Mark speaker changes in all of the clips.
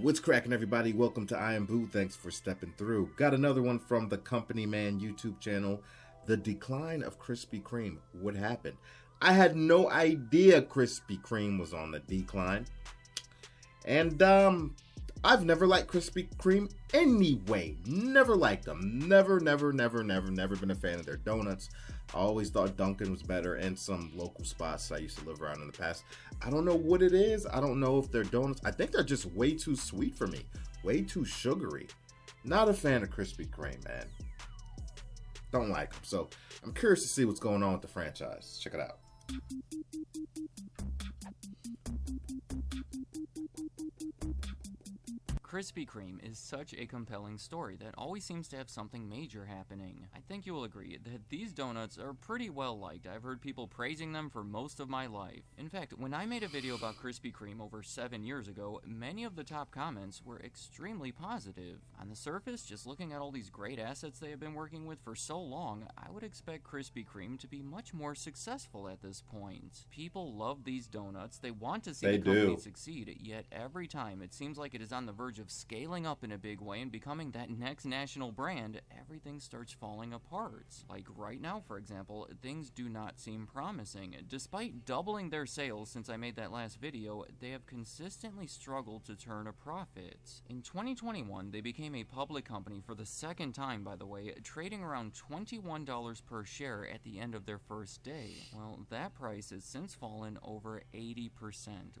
Speaker 1: What's cracking, everybody? Welcome to I Am Boo. Thanks for stepping through. Got another one from the Company Man YouTube channel. The decline of Krispy Kreme. What happened? I had no idea Krispy Kreme was on the decline. And I've never liked Krispy Kreme anyway. Never liked them. Never been a fan of their donuts. I always thought Dunkin was better, and some local spots I used to live around in the past. I don't know what it is. I don't know if they're donuts. I think they're just way too sweet for me. Way too sugary. Not a fan of Krispy Kreme, man. Don't like them. So I'm curious to see what's going on with the franchise. Check it out.
Speaker 2: Krispy Kreme is such a compelling story that always seems to have something major happening. I think you will agree that these donuts are pretty well liked. I've heard people praising them for most of my life. In fact, when I made a video about Krispy Kreme over 7 years ago, many of the top comments were extremely positive. On the surface, just looking at all these great assets they have been working with for so long, I would expect Krispy Kreme to be much more successful at this point. People love these donuts, they want to see the company succeed, yet every time it seems like it is on the verge of scaling up in a big way and becoming that next national brand, everything starts falling apart. Like right now, for example, things do not seem promising. Despite doubling their sales since I made that last video, they have consistently struggled to turn a profit. In 2021, they became a public company for the second time, by the way, trading around $21 per share at the end of their first day. Well, that price has since fallen over 80%,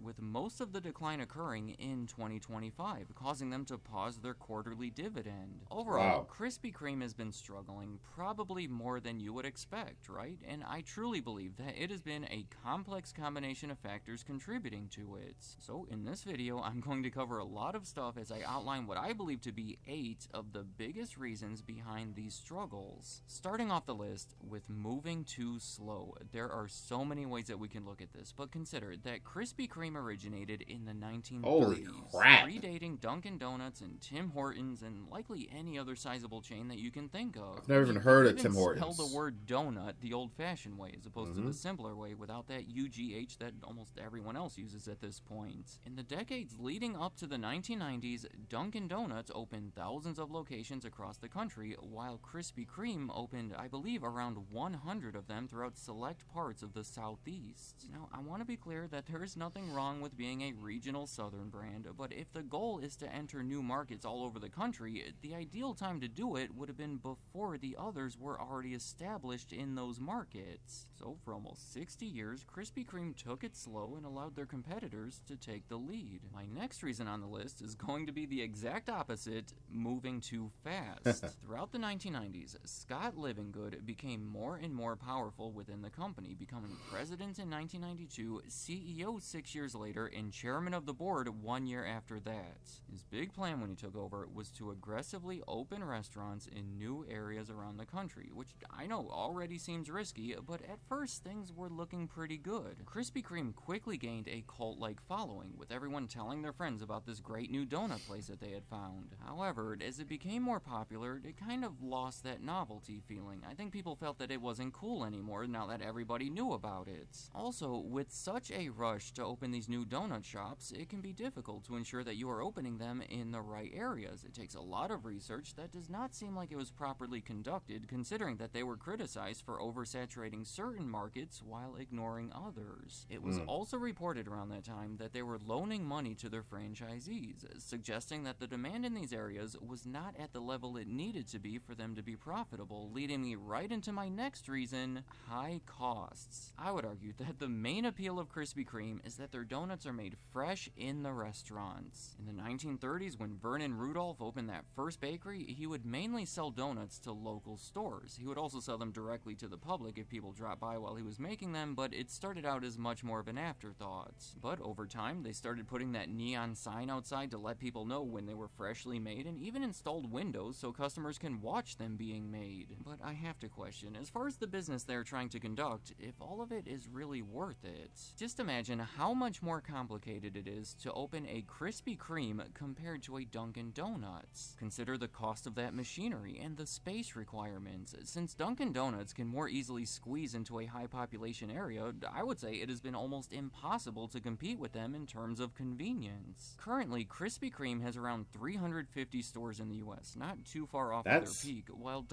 Speaker 2: with most of the decline occurring in 2025, causing them to pause their quarterly dividend. Overall, Krispy Kreme has been struggling probably more than you would expect, right? And I truly believe that it has been a complex combination of factors contributing to it. So in this video, I'm going to cover a lot of stuff as I outline what I believe to be 8 of the biggest reasons behind these struggles. Starting off the list with moving too slow. There are so many ways that we can look at this, but consider that Krispy Kreme originated in the 1930s, predating Dunkin' Donuts and Tim Hortons and likely any other sizable chain that you can think of.
Speaker 1: I've never even heard of Tim Hortons.
Speaker 2: Spell the word donut the old-fashioned way as opposed to the simpler way without that UGH that almost everyone else uses at this point. In the decades leading up to the 1990s, Dunkin' Donuts opened thousands of locations across the country, while Krispy Kreme opened, I believe, around 100 of them throughout select parts of the Southeast. Now, I want to be clear that there is nothing wrong with being a regional Southern brand, but if the goal is to enter new markets all over the country, the ideal time to do it would have been before the others were already established in those markets. So for almost 60 years, Krispy Kreme took it slow and allowed their competitors to take the lead. My next reason on the list is going to be the exact opposite, moving too fast. Throughout the 1990s, Scott Livingood became more and more powerful within the company, becoming president in 1992, CEO 6 years later, and chairman of the board 1 year after that. His big plan when he took over was to aggressively open restaurants in new areas around the country, which I know already seems risky, but at first things were looking pretty good. Krispy Kreme quickly gained a cult-like following, with everyone telling their friends about this great new donut place that they had found. However, as it became more popular, it kind of lost that novelty feeling. I think people felt that it wasn't cool anymore now that everybody knew about it. Also, with such a rush to open these new donut shops, it can be difficult to ensure that you are opening them in the right areas. It takes a lot of research that does not seem like it was properly conducted, considering that they were criticized for oversaturating certain markets while ignoring others. It was also reported around that time that they were loaning money to their franchisees, suggesting that the demand in these areas was not at the level it needed to be for them to be profitable, leading me right into my next reason, high costs. I would argue that the main appeal of Krispy Kreme is that their donuts are made fresh in the restaurants. In the 1930s, when Vernon Rudolph opened that first bakery, he would mainly sell donuts to local stores. He would also sell them directly to the public if people dropped by while he was making them, but it started out as much more of an afterthought. But over time, they started putting that neon sign outside to let people know when they were freshly made, and even installed windows so customers can watch them being made. But I have to question, as far as the business they're trying to conduct, if all of it is really worth it. Just imagine how much more complicated it is to open a Krispy Kreme compared to a Dunkin' Donuts. Consider the cost of that machinery and the space requirements. Since Dunkin' Donuts can more easily squeeze into a high population area, I would say it has been almost impossible to compete with them in terms of convenience. Currently, Krispy Kreme has around 350 stores in the US, not too far off of their peak, while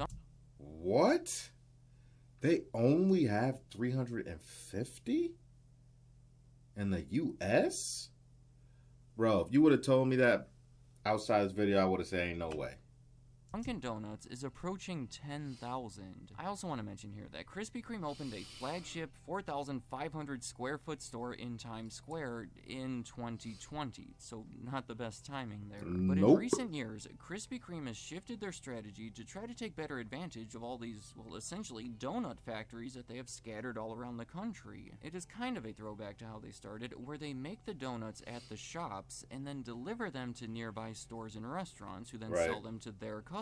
Speaker 1: What? They only have 350? In the US? Bro, if you would have told me that outside this video, I would have said ain't no way.
Speaker 2: Dunkin' Donuts is approaching 10,000. I also want to mention here that Krispy Kreme opened a flagship 4,500 square foot store in Times Square in 2020, so not the best timing there. But in recent years, Krispy Kreme has shifted their strategy to try to take better advantage of all these, well, essentially donut factories that they have scattered all around the country. It is kind of a throwback to how they started, where they make the donuts at the shops and then deliver them to nearby stores and restaurants who then sell them to their customers.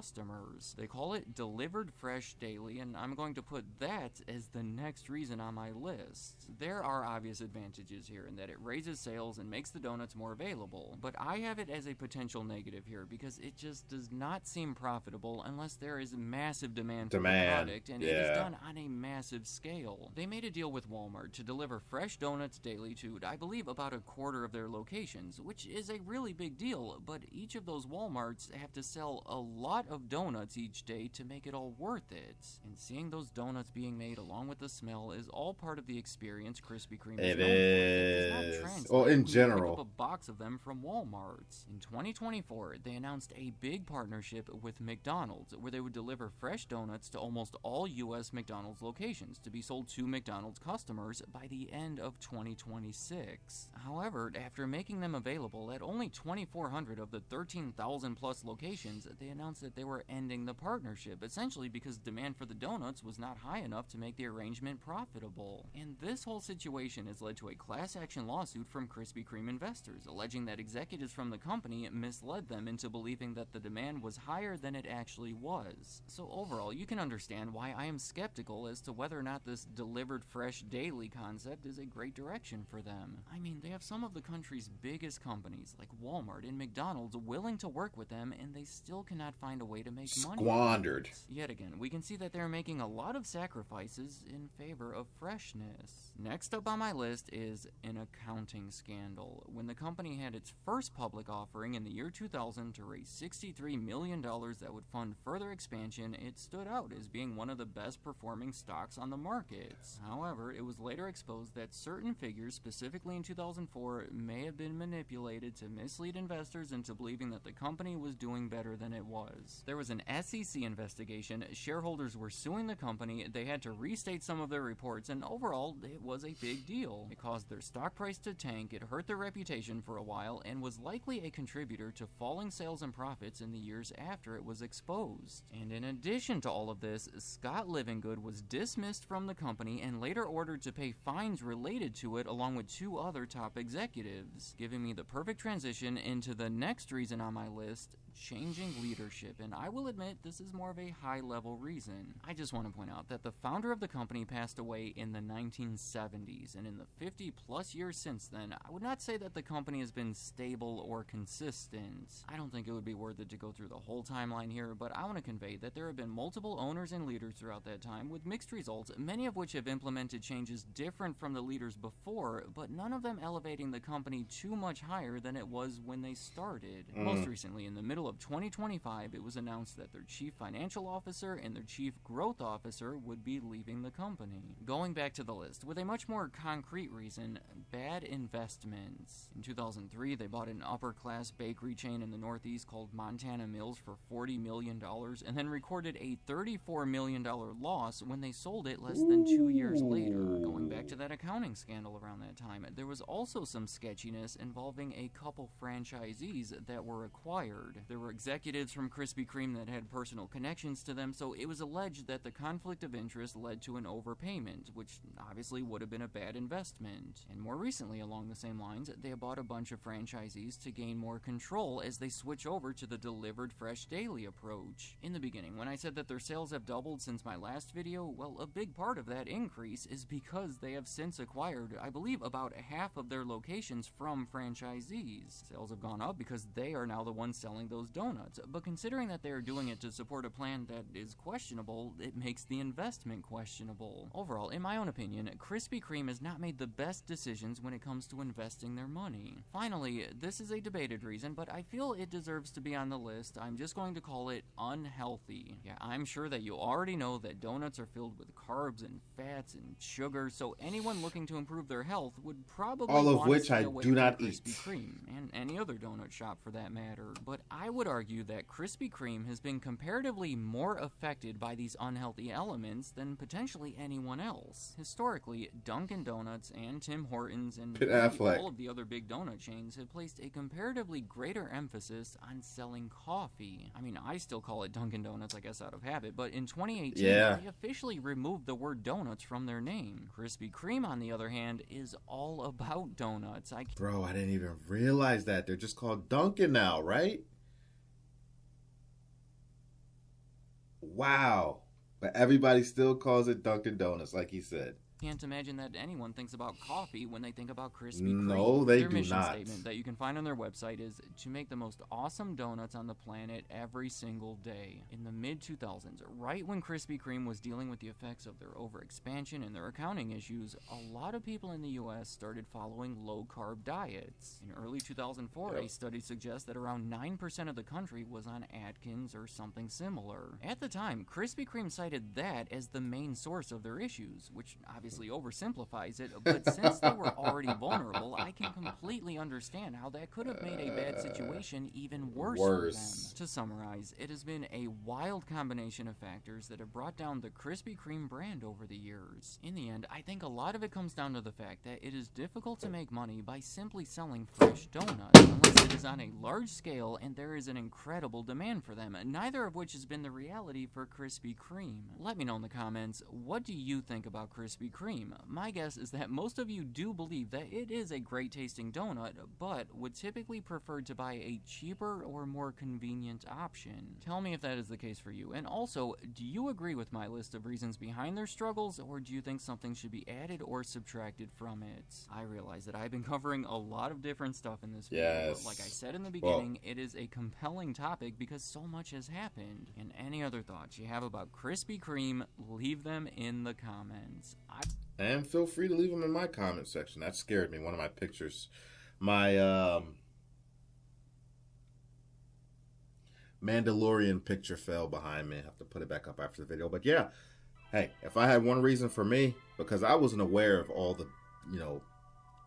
Speaker 2: They call it delivered fresh daily, and I'm going to put that as the next reason on my list. There are obvious advantages here in that it raises sales and makes the donuts more available, but I have it as a potential negative here because it just does not seem profitable unless there is massive demand for the product, and it is done on a massive scale. They made a deal with Walmart to deliver fresh donuts daily to, I believe, about a quarter of their locations, which is a really big deal, but each of those Walmarts have to sell a lot of donuts each day to make it all worth it. And seeing those donuts being made along with the smell is all part of the experience Krispy Kreme is known for. It does not translate
Speaker 1: in
Speaker 2: when
Speaker 1: general.
Speaker 2: you pick up a box of them from Walmart. In 2024, they announced a big partnership with McDonald's where they would deliver fresh donuts to almost all US McDonald's locations to be sold to McDonald's customers by the end of 2026. However, after making them available at only 2,400 of the 13,000 plus locations, they announced that they were ending the partnership, essentially because demand for the donuts was not high enough to make the arrangement profitable. And this whole situation has led to a class action lawsuit from Krispy Kreme investors, alleging that executives from the company misled them into believing that the demand was higher than it actually was. So overall, you can understand why I am skeptical as to whether or not this delivered fresh daily concept is a great direction for them. I mean, they have some of the country's biggest companies, like Walmart and McDonald's, willing to work with them, and they still cannot find a way to make money.
Speaker 1: Squandered.
Speaker 2: Yet again, we can see that they're making a lot of sacrifices in favor of freshness. Next up on my list is an accounting scandal. When the company had its first public offering in the year 2000 to raise $63 million that would fund further expansion, it stood out as being one of the best performing stocks on the market. However, it was later exposed that certain figures, specifically in 2004, may have been manipulated to mislead investors into believing that the company was doing better than it was. There was an SEC investigation, shareholders were suing the company, they had to restate some of their reports, and overall, it was a big deal. It caused their stock price to tank, it hurt their reputation for a while, and was likely a contributor to falling sales and profits in the years after it was exposed. And in addition to all of this, Scott Livingood was dismissed from the company and later ordered to pay fines related to it along with two other top executives, giving me the perfect transition into the next reason on my list, changing leadership. And I will admit this is more of a high-level reason. I just want to point out that the founder of the company passed away in the 1970s, and in the 50-plus years since then, I would not say that the company has been stable or consistent. I don't think it would be worth it to go through the whole timeline here, but I want to convey that there have been multiple owners and leaders throughout that time with mixed results, many of which have implemented changes different from the leaders before, but none of them elevating the company too much higher than it was when they started. Most recently, in the middle of 2025, it was announced that their chief financial officer and their chief growth officer would be leaving the company. Going back to the list, with a much more concrete reason, bad investments. In 2003, they bought an upper-class bakery chain in the Northeast called Montana Mills for $40 million, and then recorded a $34 million loss when they sold it less than 2 years later. Going back to that accounting scandal around that time, there was also some sketchiness involving a couple franchisees that were acquired. There were executives from Krispy Krispy Kreme that had personal connections to them, so it was alleged that the conflict of interest led to an overpayment, which obviously would have been a bad investment. And more recently, along the same lines, they bought a bunch of franchisees to gain more control as they switch over to the delivered fresh daily approach. In the beginning, when I said that their sales have doubled since my last video, well, a big part of that increase is because they have since acquired, I believe, about half of their locations from franchisees. Sales have gone up because they are now the ones selling those donuts, but considering that they are doing it to support a plan that is questionable, it makes the investment questionable. Overall, in my own opinion, Krispy Kreme has not made the best decisions when it comes to investing their money. Finally, this is a debated reason, but I feel it deserves to be on the list. I'm just going to call it unhealthy. Yeah, I'm sure that you already know that donuts are filled with carbs and fats and sugar, so anyone looking to improve their health would probably
Speaker 1: all of
Speaker 2: want
Speaker 1: which
Speaker 2: to stay
Speaker 1: I
Speaker 2: away
Speaker 1: do
Speaker 2: from
Speaker 1: not
Speaker 2: Krispy
Speaker 1: eat.
Speaker 2: Kreme, and any other donut shop for that matter. But I would argue that Krispy Kreme has been comparatively more affected by these unhealthy elements than potentially anyone else. Historically, Dunkin' Donuts and Tim Hortons and
Speaker 1: Ben
Speaker 2: really
Speaker 1: Affleck.
Speaker 2: all of the other big donut chains have placed a comparatively greater emphasis on selling coffee. I mean, I still call it Dunkin' Donuts, I guess, out of habit, but in 2018,
Speaker 1: Yeah.
Speaker 2: they officially removed the word donuts from their name. Krispy Kreme, on the other hand, is all about donuts.
Speaker 1: Bro, I didn't even realize that. They're just called Dunkin' now, right? Wow. But everybody still calls it Dunkin' Donuts, like he said.
Speaker 2: Can't imagine that anyone thinks about coffee when they think about Krispy Kreme.
Speaker 1: No, they
Speaker 2: Their
Speaker 1: do
Speaker 2: mission
Speaker 1: not.
Speaker 2: statement that you can find on their website is to make the most awesome donuts on the planet every single day. In the mid-2000s, right when Krispy Kreme was dealing with the effects of their overexpansion and their accounting issues, a lot of people in the US started following low-carb diets. In early 2004, a study suggests that around 9% of the country was on Atkins or something similar. At the time, Krispy Kreme cited that as the main source of their issues, which obviously oversimplifies it, but since they were already vulnerable, I can completely understand how that could have made a bad situation even worse for them. To summarize, it has been a wild combination of factors that have brought down the Krispy Kreme brand over the years. In the end, I think a lot of it comes down to the fact that it is difficult to make money by simply selling fresh donuts, unless it is on a large scale and there is an incredible demand for them, neither of which has been the reality for Krispy Kreme. Let me know in the comments, what do you think about Krispy Kreme? My guess is that most of you do believe that it is a great tasting donut, but would typically prefer to buy a cheaper or more convenient option. Tell me if that is the case for you. And also, do you agree with my list of reasons behind their struggles, or do you think something should be added or subtracted from it? I realize that I've been covering a lot of different stuff in this video, but like I said in the beginning, it is a compelling topic because so much has happened. And any other thoughts you have about Krispy Kreme, leave them in the comments.
Speaker 1: And feel free to leave them in my comment section. That scared me. One of my pictures, my Mandalorian picture fell behind me. I have to put it back up after the video. But yeah, hey, if I had one reason for me, because I wasn't aware of all the,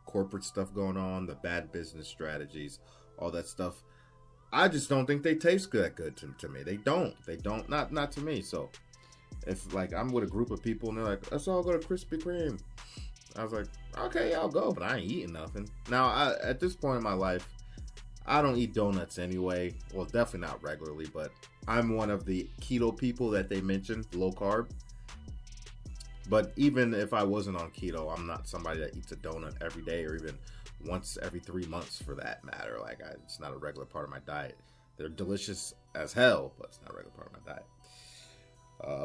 Speaker 1: corporate stuff going on, the bad business strategies, all that stuff. I just don't think they taste that good to me. They don't. Not to me. So if like I'm with a group of people and they're like, let's all go to Krispy Kreme, I was like, okay, I'll go, but I ain't eating nothing. Now, at this point in my life, I don't eat donuts anyway. Well, definitely not regularly, but I'm one of the keto people that they mentioned, low carb. But even if I wasn't on keto, I'm not somebody that eats a donut every day or even once every 3 months for that matter. Like, it's not a regular part of my diet. They're delicious as hell, but it's not a regular part of my diet.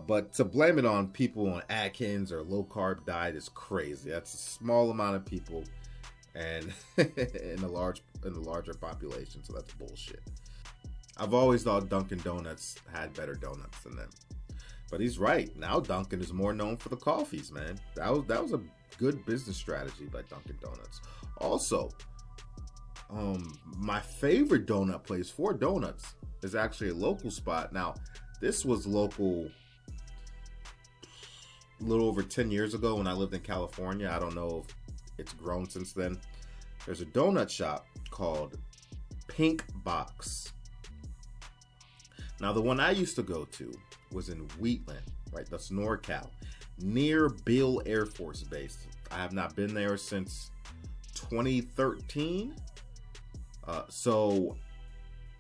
Speaker 1: But to blame it on people on Atkins or low carb diet is crazy. That's a small amount of people, and in the larger population, so that's bullshit. I've always thought Dunkin' Donuts had better donuts than them, but he's right. Now Dunkin' is more known for the coffees, man. That was a good business strategy by Dunkin' Donuts. Also, my favorite donut place for donuts is actually a local spot. Now, this was local a little over 10 years ago when I lived in California. I don't know if it's grown since then. There's a donut shop called Pink Box. Now, the one I used to go to was in Wheatland, right? That's NorCal, near Beale Air Force Base. I have not been there since 2013. So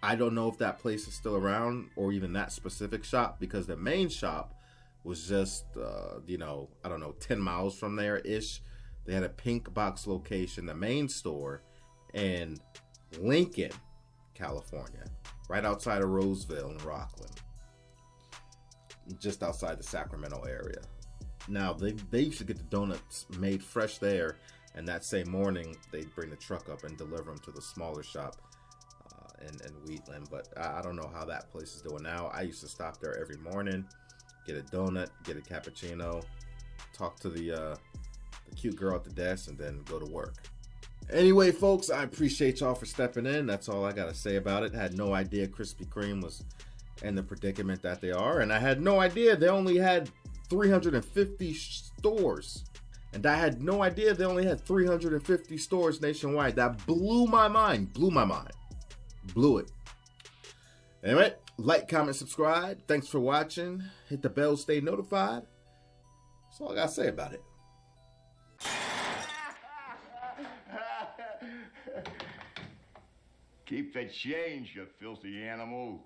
Speaker 1: I don't know if that place is still around or even that specific shop, because the main shop was just, I don't know, 10 miles from there-ish. They had a pink box location, the main store, in Lincoln, California, right outside of Roseville and Rockland, just outside the Sacramento area. Now, they used to get the donuts made fresh there, and that same morning, they'd bring the truck up and deliver them to the smaller shop in Wheatland. But I don't know how that place is doing now. I used to stop there every morning, get a donut, get a cappuccino, talk to the cute girl at the desk, and then go to work. Anyway, folks, I appreciate y'all for stepping in. That's all I got to say about it. I had no idea Krispy Kreme was in the predicament that they are, and I had no idea they only had 350 stores. And I had no idea they only had 350 stores nationwide. That blew my mind. Blew it. Anyway, like, comment, subscribe. Thanks for watching. Hit the bell, stay notified. That's all I got to say about it.
Speaker 3: Keep the change, you filthy animal.